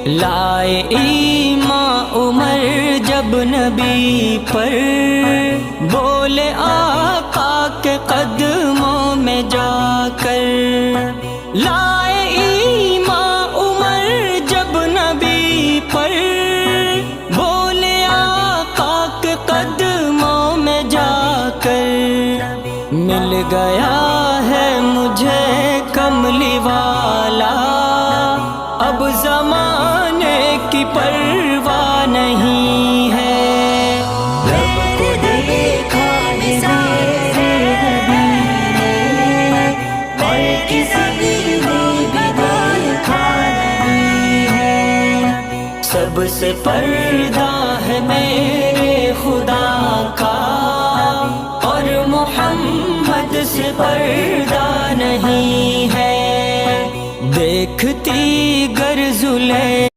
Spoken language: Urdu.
لائے ایمان عمر جب نبی پر، بولے آقا کے قدموں میں جا کر۔ لائے ایمان عمر جب نبی پر، بولے آقا کے قدموں میں جا کر۔ مل گیا ہے مجھے کملی والا، اب زمانے کی پرواہ نہیں ہے۔ رب کو دیکھا میرے نبی نے، اور کسی نے بھی دیکھا نہیں ہے۔ سب سے پردہ ہے میرے خدا کا، اور محمد سے پردہ نہیں ہے۔ دیکھتی گر زلیخا